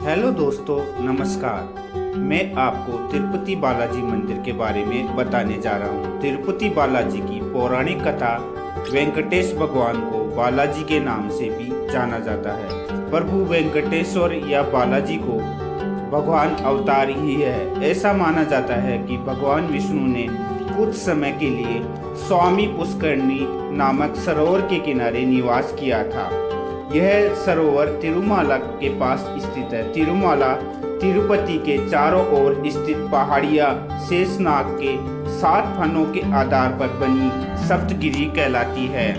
Hello दोस्तों, नमस्कार। मैं आपको तिरुपति बालाजी मंदिर के बारे में बताने जा रहा हूँ। तिरुपति बालाजी की पौराणिक कथा वेंकटेश भगवान को बालाजी के नाम से भी जाना जाता है। प्रभु वेंकटेश्वर या बालाजी को भगवान अवतार ही है। ऐसा माना जाता है कि भगवान विष्णु ने कुछ समय के लिए स्वामी पुष्करणी नामक सरोवर के किनारे निवास किया था। यह सरोवर तिरुमाला के पास स्थित है। तिरुमाला तिरुपति के चारों ओर स्थित पहाड़ियाँ शेषनाग के 7 फनों के आधार पर बनी सप्तगिरी कहलाती है।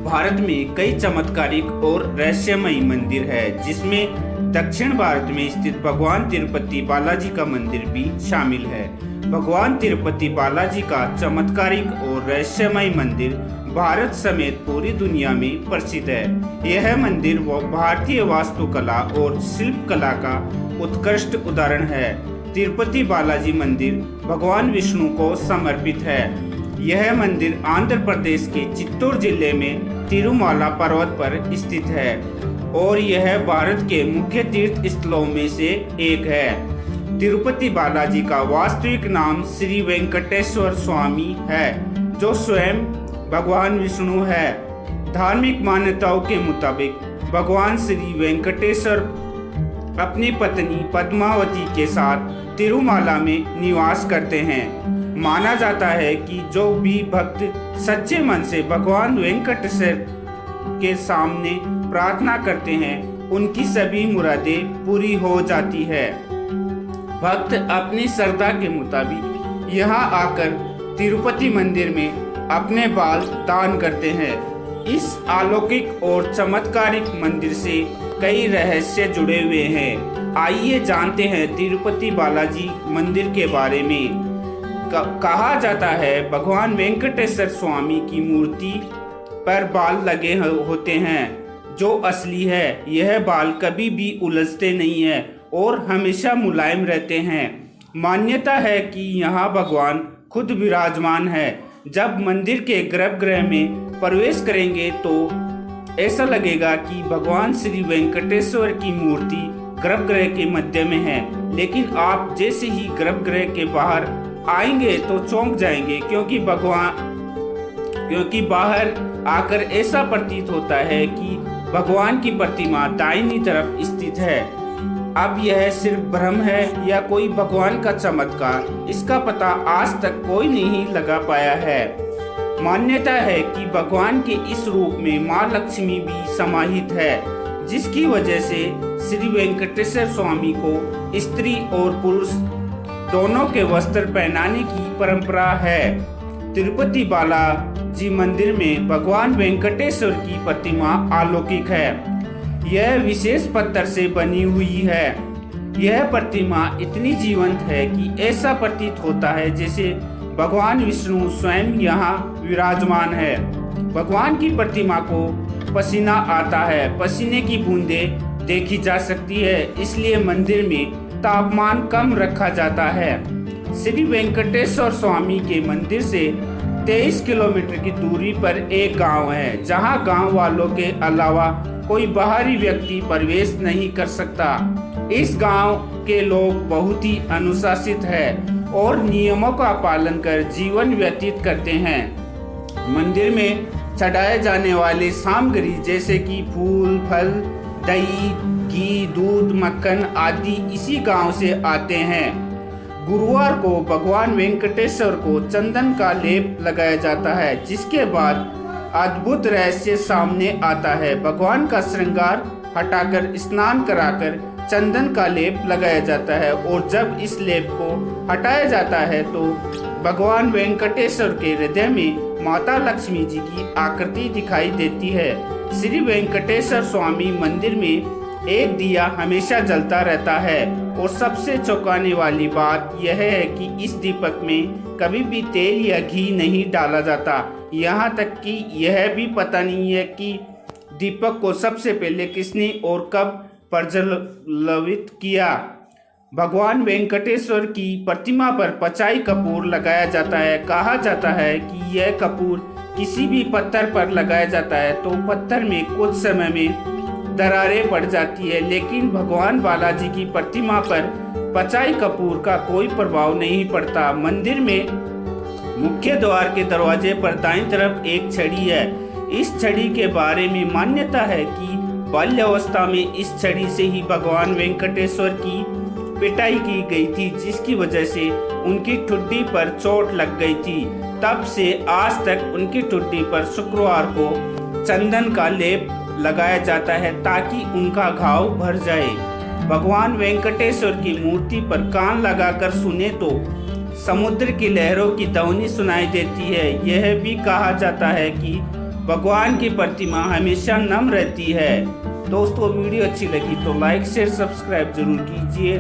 भारत में कई चमत्कारिक और रहस्यमयी मंदिर है, जिसमें दक्षिण भारत में स्थित भगवान तिरुपति बालाजी का मंदिर भी शामिल है। भगवान तिरुपति बालाजी का चमत्कारिक और रहस्यमय मंदिर भारत समेत पूरी दुनिया में प्रसिद्ध है। यह मंदिर भारतीय वास्तुकला और शिल्पकला का उत्कृष्ट उदाहरण है। तिरुपति बालाजी मंदिर भगवान विष्णु को समर्पित है। यह मंदिर आंध्र प्रदेश के चित्तूर जिले में तिरुमाला पर्वत पर स्थित है और यह भारत के मुख्य तीर्थ स्थलों में से एक है। तिरुपति बालाजी का वास्तविक नाम श्री वेंकटेश्वर स्वामी है, जो स्वयं भगवान विष्णु है। धार्मिक मान्यताओं के मुताबिक भगवान श्री वेंकटेश्वर अपनी पत्नी पद्मावती के साथ तिरुमाला में निवास करते हैं। माना जाता है कि जो भी भक्त सच्चे मन से भगवान वेंकटेश्वर के सामने प्रार्थना करते हैं, उनकी सभी मुरादें पूरी हो जाती है। भक्त अपनी श्रद्धा के मुताबिक यहाँ आकर तिरुपति मंदिर में अपने बाल दान करते हैं। इस अलौकिक और चमत्कारिक मंदिर से कई रहस्य जुड़े हुए हैं। आइए जानते हैं तिरुपति बालाजी मंदिर के बारे में। कहा जाता है भगवान वेंकटेश्वर स्वामी की मूर्ति पर बाल लगे होते हैं, जो असली है। यह बाल कभी भी उलझते नहीं है और हमेशा मुलायम रहते हैं। मान्यता है कि यहाँ भगवान खुद विराजमान है। जब मंदिर के गर्भगृह में प्रवेश करेंगे तो ऐसा लगेगा कि भगवान श्री वेंकटेश्वर की मूर्ति गर्भगृह के मध्य में है, लेकिन आप जैसे ही गर्भगृह के बाहर आएंगे तो चौंक जाएंगे, क्योंकि बाहर आकर ऐसा प्रतीत होता है कि भगवान की प्रतिमा दाहिनी तरफ स्थित है। अब यह सिर्फ भ्रम है या कोई भगवान का चमत्कार, इसका पता आज तक कोई नहीं लगा पाया है। मान्यता है कि भगवान के इस रूप में मां लक्ष्मी भी समाहित है, जिसकी वजह से श्री वेंकटेश्वर स्वामी को स्त्री और पुरुष दोनों के वस्त्र पहनाने की परंपरा है। तिरुपति बालाजी मंदिर में भगवान वेंकटेश्वर की प्रतिमा अलौकिक है। यह विशेष पत्थर से बनी हुई है। यह प्रतिमा इतनी जीवंत है कि ऐसा प्रतीत होता है जैसे भगवान विष्णु स्वयं यहाँ विराजमान है। भगवान की प्रतिमा को पसीना आता है, पसीने की बूंदें देखी जा सकती है, इसलिए मंदिर में तापमान कम रखा जाता है। श्री वेंकटेश्वर स्वामी के मंदिर से 23 किलोमीटर की दूरी पर एक गांव है, जहां गांव वालों के अलावा कोई बाहरी व्यक्ति प्रवेश नहीं कर सकता। इस गांव के लोग बहुत ही अनुशासित हैं और नियमों का पालन कर जीवन व्यतीत करते हैं। मंदिर में चढ़ाए जाने वाले सामग्री जैसे कि फूल, फल, दही, घी, दूध, मक्खन आदि इसी गांव से आते हैं। गुरुवार को भगवान वेंकटेश्वर को चंदन का लेप लगाया जाता है, जिसके बाद अद्भुत रहस्य सामने आता है। भगवान का श्रृंगार हटाकर स्नान कराकर चंदन का लेप लगाया जाता है और जब इस लेप को हटाया जाता है तो भगवान वेंकटेश्वर के हृदय में माता लक्ष्मी जी की आकृति दिखाई देती है। श्री वेंकटेश्वर स्वामी मंदिर में एक दिया हमेशा जलता रहता है और सबसे चौंकाने वाली बात यह है कि इस दीपक में कभी भी तेल या घी नहीं डाला जाता। यहाँ तक कि यह भी पता नहीं है कि दीपक को सबसे पहले किसने और कब प्रज्वलित किया। भगवान वेंकटेश्वर की प्रतिमा पर पचाई कपूर लगाया जाता है। कहा जाता है कि यह कपूर किसी भी पत्थर पर लगाया जाता है तो पत्थर में कुछ समय में दरारें पड़ जाती है, लेकिन भगवान बालाजी की प्रतिमा पर पचाई कपूर का कोई प्रभाव नहीं पड़ता। मंदिर में मुख्य द्वार के दरवाजे पर दाईं तरफ एक छड़ी है। इस छड़ी के बारे में मान्यता है कि बाल्यावस्था में इस छड़ी से ही भगवान वेंकटेश्वर की पिटाई की गई थी, जिसकी वजह से उनकी ठुड्डी पर चोट लग गई थी। तब से आज तक उनकी ठुड्डी पर शुक्रवार को चंदन का लेप लगाया जाता है ताकि उनका घाव भर जाए। भगवान वेंकटेश्वर की मूर्ति पर कान लगाकर सुने तो समुद्र की लहरों की ध्वनि सुनाई देती है। यह भी कहा जाता है कि भगवान की प्रतिमा हमेशा नम रहती है। दोस्तों, वीडियो अच्छी लगी तो लाइक शेयर सब्सक्राइब जरूर कीजिए।